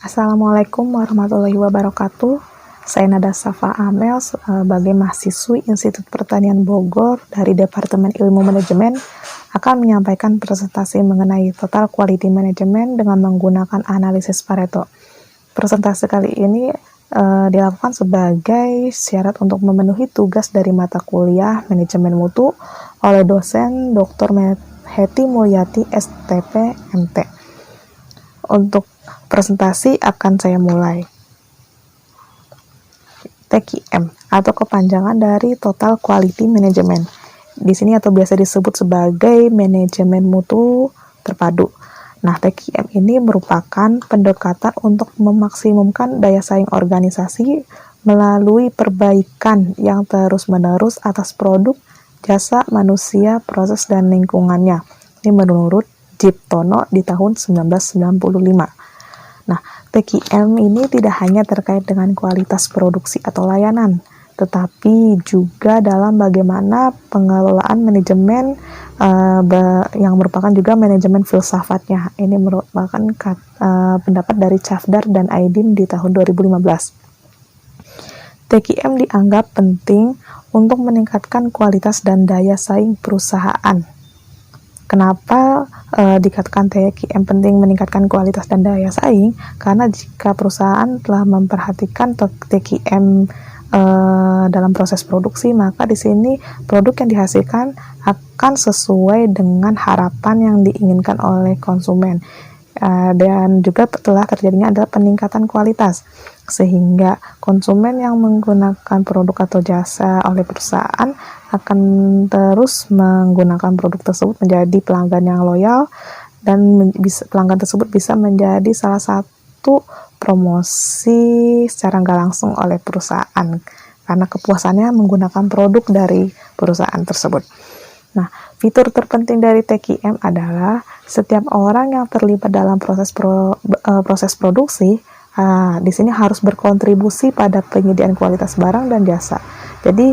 Assalamualaikum warahmatullahi wabarakatuh. Saya Nada Safa Amel sebagai mahasiswi Institut Pertanian Bogor dari Departemen Ilmu Manajemen akan menyampaikan presentasi mengenai Total Quality Management dengan menggunakan analisis Pareto. Presentasi kali ini dilakukan sebagai syarat untuk memenuhi tugas dari mata kuliah Manajemen Mutu oleh dosen Dr. Heti Mulyati STP MT. Untuk presentasi akan saya mulai. TQM atau kepanjangan dari Total Quality Management. Di sini atau biasa disebut sebagai manajemen mutu terpadu. Nah, TQM ini merupakan pendekatan untuk memaksimumkan daya saing organisasi melalui perbaikan yang terus-menerus atas produk, jasa, manusia, proses, dan lingkungannya. Ini menurut Jiptono di tahun 1995. Nah, TQM ini tidak hanya terkait dengan kualitas produksi atau layanan, tetapi juga dalam bagaimana pengelolaan manajemen yang merupakan juga manajemen filsafatnya. Ini merupakan pendapat dari Chavdar dan Aydin di tahun 2015. TQM dianggap penting untuk meningkatkan kualitas dan daya saing perusahaan. Kenapa dikatakan TQM penting meningkatkan kualitas dan daya saing? Karena jika perusahaan telah memperhatikan TQM dalam proses produksi, maka di sini produk yang dihasilkan akan sesuai dengan harapan yang diinginkan oleh konsumen. Dan juga telah terjadinya adalah peningkatan kualitas, sehingga konsumen yang menggunakan produk atau jasa oleh perusahaan akan terus menggunakan produk tersebut menjadi pelanggan yang loyal, dan pelanggan tersebut bisa menjadi salah satu promosi secara nggak langsung oleh perusahaan karena kepuasannya menggunakan produk dari perusahaan tersebut. Nah, fitur terpenting dari TQM adalah setiap orang yang terlibat dalam proses produksi di sini harus berkontribusi pada penyediaan kualitas barang dan jasa. Jadi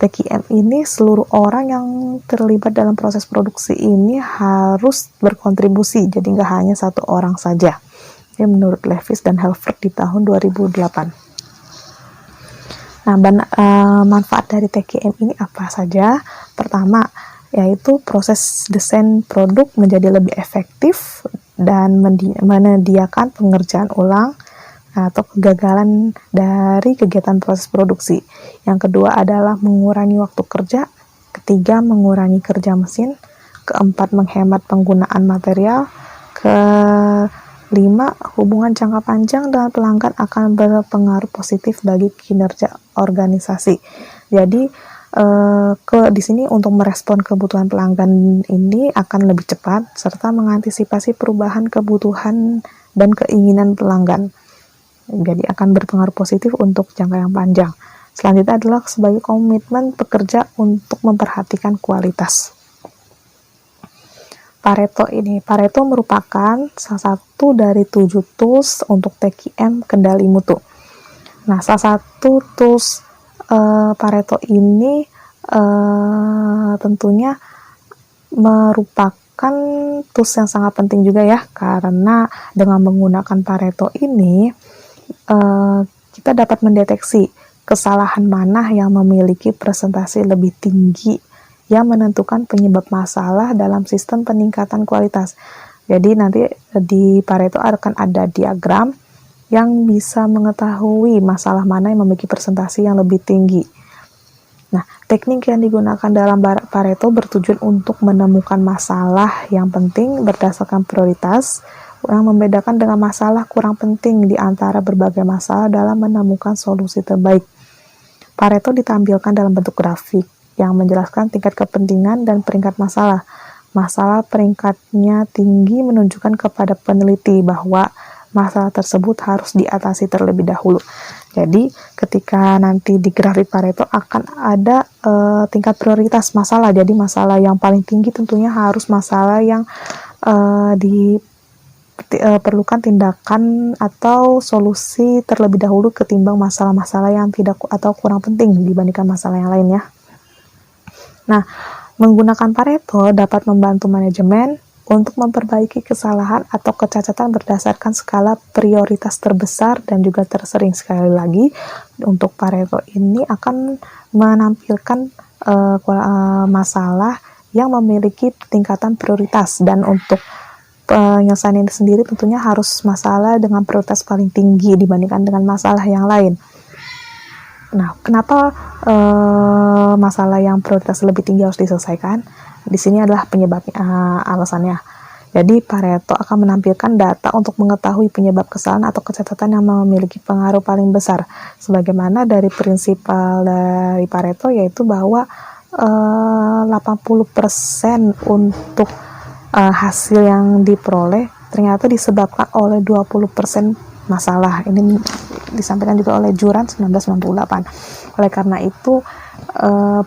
TQM ini seluruh orang yang terlibat dalam proses produksi ini harus berkontribusi, jadi nggak hanya satu orang saja. Ini menurut Levis dan Helfert di tahun 2008. Nah, manfaat dari TQM ini apa saja? Pertama, yaitu proses desain produk menjadi lebih efektif dan menyediakan pengerjaan ulang atau kegagalan dari kegiatan proses produksi. Yang kedua adalah mengurangi waktu kerja. Ketiga, mengurangi kerja mesin. Keempat, menghemat penggunaan material. Kelima, hubungan jangka panjang dengan pelanggan akan berpengaruh positif bagi kinerja organisasi. Jadi di sini untuk merespon kebutuhan pelanggan ini akan lebih cepat serta mengantisipasi perubahan kebutuhan dan keinginan pelanggan. Jadi akan berpengaruh positif untuk jangka yang panjang. Selanjutnya adalah sebagai komitmen pekerja untuk memperhatikan kualitas. Pareto merupakan salah satu dari 7 tools untuk TQM kendali mutu. Nah, salah satu tools Pareto ini tentunya merupakan tools yang sangat penting juga ya, karena dengan menggunakan Pareto ini kita dapat mendeteksi kesalahan mana yang memiliki presentasi lebih tinggi yang menentukan penyebab masalah dalam sistem peningkatan kualitas. Jadi nanti di Pareto akan ada diagram yang bisa mengetahui masalah mana yang memiliki presentasi yang lebih tinggi. Nah, teknik yang digunakan dalam Pareto bertujuan untuk menemukan masalah yang penting berdasarkan prioritas, yang membedakan dengan masalah kurang penting di antara berbagai masalah dalam menemukan solusi terbaik. Pareto ditampilkan dalam bentuk grafik yang menjelaskan tingkat kepentingan dan peringkat masalah. Masalah peringkatnya tinggi menunjukkan kepada peneliti bahwa masalah tersebut harus diatasi terlebih dahulu. Jadi, ketika nanti di grafik Pareto akan ada tingkat prioritas masalah. Jadi, masalah yang paling tinggi tentunya harus masalah yang perlukan tindakan atau solusi terlebih dahulu ketimbang masalah-masalah yang tidak atau kurang penting dibandingkan masalah yang lainnya. Nah, menggunakan Pareto dapat membantu manajemen untuk memperbaiki kesalahan atau kecacatan berdasarkan skala prioritas terbesar dan juga tersering. Sekali lagi, untuk Pareto ini akan menampilkan masalah yang memiliki tingkatan prioritas, dan untuk penyelesaian ini sendiri tentunya harus masalah dengan prioritas paling tinggi dibandingkan dengan masalah yang lain. Nah, kenapa masalah yang prioritas lebih tinggi harus diselesaikan? Di sini adalah penyebabnya, alasannya. Jadi Pareto akan menampilkan data untuk mengetahui penyebab kesalahan atau kecacatan yang memiliki pengaruh paling besar. Sebagaimana dari prinsipal dari Pareto, yaitu bahwa 80% untuk hasil yang diperoleh ternyata disebabkan oleh 20% masalah. Ini disampaikan juga oleh Juran 1998. Oleh karena itu,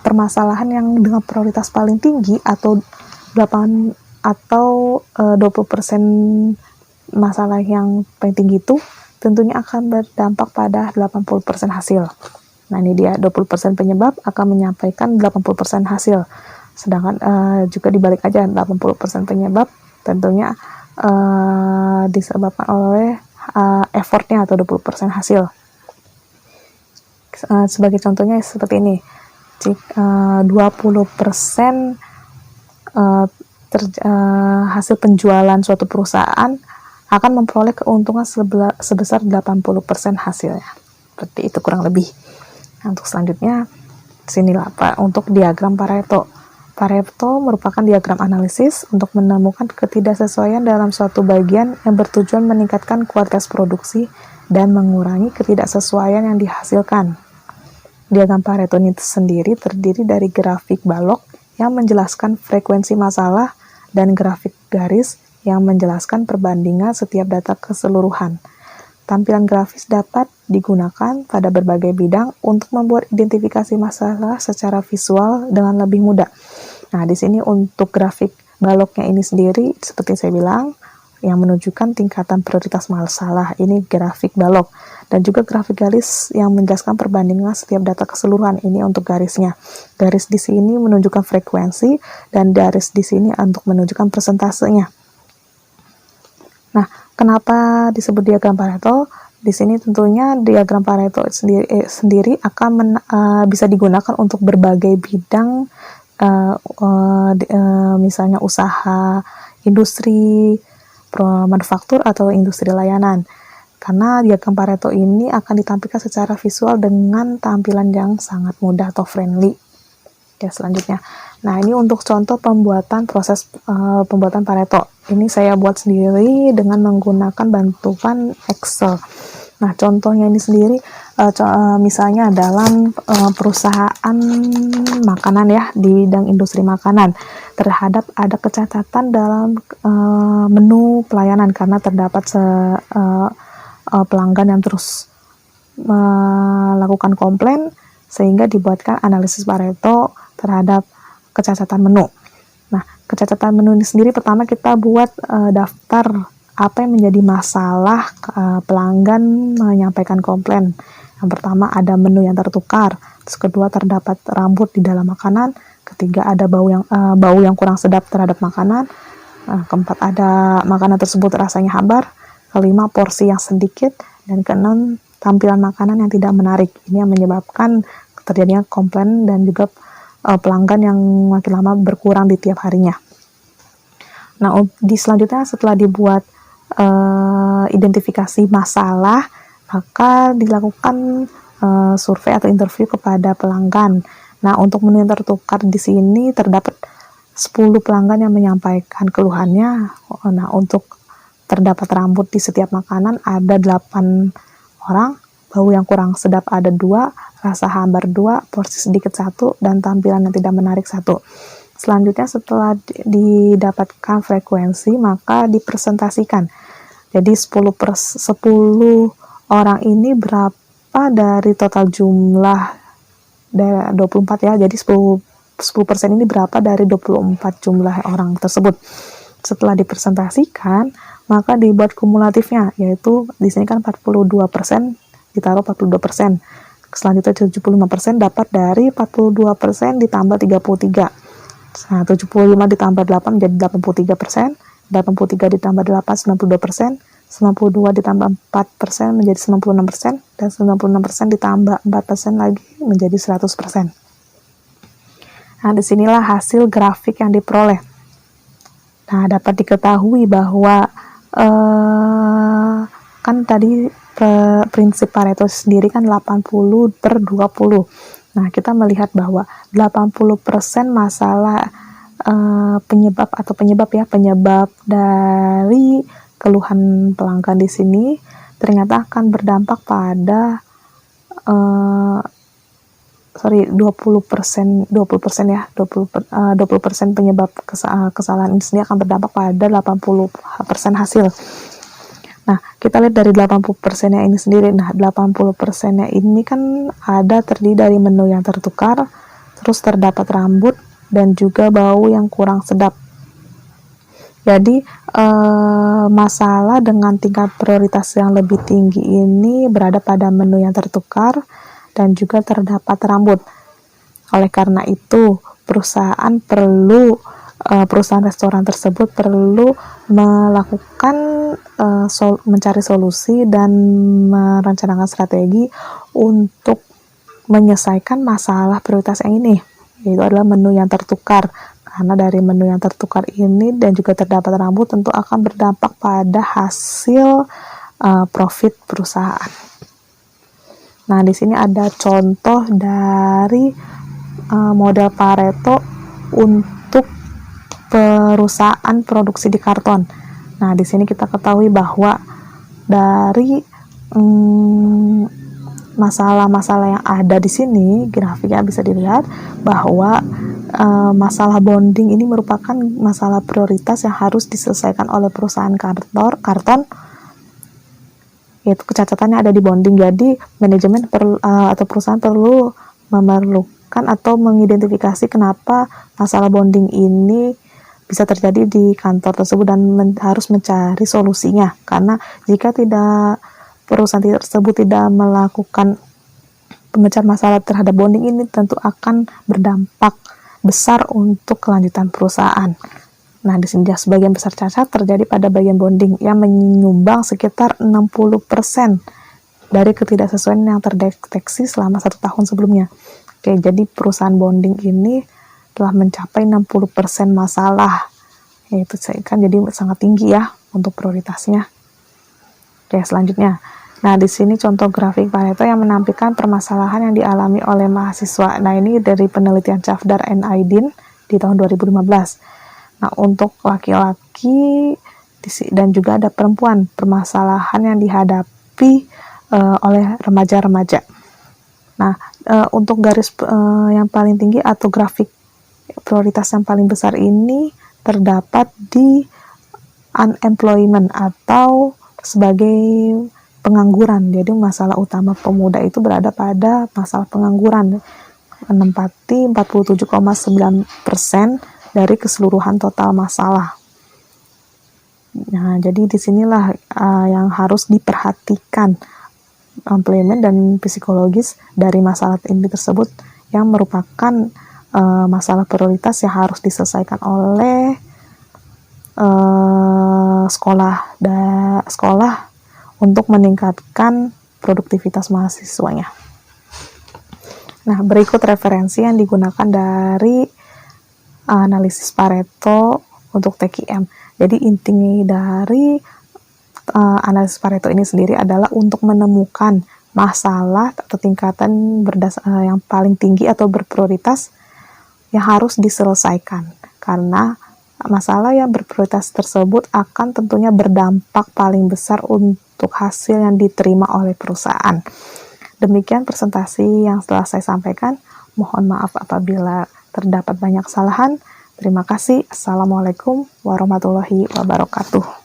permasalahan yang dengan prioritas paling tinggi atau 20% masalah yang paling tinggi itu tentunya akan berdampak pada 80% hasil. Nah, ini dia, 20% penyebab akan menyampaikan 80% hasil. Sedangkan juga dibalik aja, 80% penyebab tentunya disebabkan oleh effortnya atau 20% hasil. Sebagai contohnya seperti ini, 20% hasil penjualan suatu perusahaan akan memperoleh keuntungan sebesar 80% hasilnya. Seperti itu kurang lebih. Nah, untuk selanjutnya, sinilah Pak, untuk diagram Pareto. Pareto merupakan diagram analisis untuk menemukan ketidaksesuaian dalam suatu bagian yang bertujuan meningkatkan kualitas produksi dan mengurangi ketidaksesuaian yang dihasilkan. Diagram Pareto ini sendiri terdiri dari grafik balok yang menjelaskan frekuensi masalah dan grafik garis yang menjelaskan perbandingan setiap data keseluruhan. Tampilan grafis dapat digunakan pada berbagai bidang untuk membuat identifikasi masalah secara visual dengan lebih mudah. Nah, di sini untuk grafik baloknya ini sendiri, seperti saya bilang, yang menunjukkan tingkatan prioritas masalah, ini grafik balok. Dan juga grafik garis yang menjelaskan perbandingan setiap data keseluruhan, ini untuk garisnya. Garis di sini menunjukkan frekuensi, dan garis di sini untuk menunjukkan persentasenya. Nah, kenapa disebut diagram Pareto? Di sini tentunya diagram Pareto sendiri akan bisa digunakan untuk berbagai bidang, misalnya usaha, industri, manufaktur, atau industri layanan. Karena diagram Pareto ini akan ditampilkan secara visual dengan tampilan yang sangat mudah atau friendly. Ya, selanjutnya. Nah, ini untuk contoh proses pembuatan Pareto. Ini saya buat sendiri dengan menggunakan bantuan Excel. Nah, contohnya ini sendiri, misalnya dalam perusahaan makanan ya, di bidang industri makanan, terhadap ada kecacatan dalam menu pelayanan karena terdapat pelanggan yang terus melakukan komplain, sehingga dibuatkan analisis Pareto terhadap kecacatan menu. Nah, kecacatan menu ini sendiri, pertama kita buat daftar apa yang menjadi masalah pelanggan menyampaikan komplain. Yang pertama ada menu yang tertukar, terus kedua terdapat rambut di dalam makanan, ketiga ada bau yang kurang sedap terhadap makanan, keempat ada makanan tersebut rasanya hambar, kelima porsi yang sedikit, dan keenam tampilan makanan yang tidak menarik. Ini yang menyebabkan terjadinya komplain dan juga pelanggan yang makin lama berkurang di tiap harinya. Nah, di selanjutnya setelah dibuat identifikasi masalah, maka dilakukan survei atau interview kepada pelanggan. Nah, untuk menu yang tertukar di sini terdapat 10 pelanggan yang menyampaikan keluhannya. Nah, untuk terdapat rambut di setiap makanan ada 8 orang, bau yang kurang sedap ada 2, rasa hambar 2, porsi sedikit 1, dan tampilan yang tidak menarik 1. Selanjutnya setelah didapatkan frekuensi, maka dipresentasikan. Jadi 10 orang ini berapa dari total jumlah 24 ya. Jadi 10% ini berapa dari 24 jumlah orang tersebut. Setelah dipresentasikan, maka dibuat kumulatifnya, yaitu di sini kan 42%, ditaruh 42%. Selanjutnya 75% dapat dari 42% ditambah 33. Nah, 75 ditambah 8 menjadi 83%, 83 ditambah 8, 92%, 92 ditambah 4% menjadi 96%, dan 96% ditambah 4% lagi menjadi 100%. Nah, disinilah hasil grafik yang diperoleh. Nah, dapat diketahui bahwa kan tadi prinsip Pareto sendiri kan 80/20. Nah, kita melihat bahwa 80% masalah penyebab dari keluhan pelanggan di sini ternyata akan berdampak pada 20% penyebab kesalahan ini sendiri akan berdampak pada 80% hasil. Nah, kita lihat dari 80%-nya ini sendiri. Nah, 80%-nya ini kan terdiri dari menu yang tertukar, terus terdapat rambut, dan juga bau yang kurang sedap. Jadi, masalah dengan tingkat prioritas yang lebih tinggi ini berada pada menu yang tertukar dan juga terdapat rambut. Oleh karena itu, perusahaan restoran tersebut perlu melakukan mencari solusi dan merencanakan strategi untuk menyelesaikan masalah prioritas yang ini, yaitu adalah menu yang tertukar. Karena dari menu yang tertukar ini dan juga terdapat rambut tentu akan berdampak pada hasil profit perusahaan. Nah, di sini ada contoh dari model Pareto untuk perusahaan produksi di karton. Nah, di sini kita ketahui bahwa dari masalah-masalah yang ada di sini, grafiknya bisa dilihat bahwa masalah bonding ini merupakan masalah prioritas yang harus diselesaikan oleh perusahaan karton, yaitu kecacatannya ada di bonding. Jadi manajemen atau perusahaan perlu memerlukan atau mengidentifikasi kenapa masalah bonding ini bisa terjadi di kantor tersebut dan harus mencari solusinya. Karena jika perusahaan tersebut tidak melakukan pemecahan masalah terhadap bonding ini, tentu akan berdampak besar untuk kelanjutan perusahaan. Nah, di sini sebagian besar cacat terjadi pada bagian bonding yang menyumbang sekitar 60% dari ketidaksesuaian yang terdeteksi selama 1 tahun sebelumnya. Oke, jadi perusahaan bonding ini telah mencapai 60% masalah. Yaitu kan jadi sangat tinggi ya untuk prioritasnya. Oke, selanjutnya. Nah, di sini contoh grafik Pareto yang menampilkan permasalahan yang dialami oleh mahasiswa. Nah, ini dari penelitian Chavdar and Aydin di tahun 2015. Nah, untuk laki-laki dan juga ada perempuan, permasalahan yang dihadapi oleh remaja-remaja. Nah, untuk garis yang paling tinggi atau grafik prioritas yang paling besar ini terdapat di unemployment atau sebagai pengangguran. Jadi masalah utama pemuda itu berada pada masalah pengangguran, menempati 47,9% dari keseluruhan total masalah. Nah, jadi disinilah yang harus diperhatikan employment dan psikologis dari masalah ini tersebut yang merupakan masalah prioritas yang harus diselesaikan oleh sekolah untuk meningkatkan produktivitas mahasiswanya. Nah, berikut referensi yang digunakan dari analisis Pareto untuk TQM. Jadi intinya dari analisis Pareto ini sendiri adalah untuk menemukan masalah atau tingkatan yang paling tinggi atau berprioritas yang harus diselesaikan. Karena masalah yang berprioritas tersebut akan tentunya berdampak paling besar untuk hasil yang diterima oleh perusahaan. Demikian presentasi yang telah saya sampaikan. Mohon maaf apabila terdapat banyak kesalahan. Terima kasih. Assalamualaikum warahmatullahi wabarakatuh.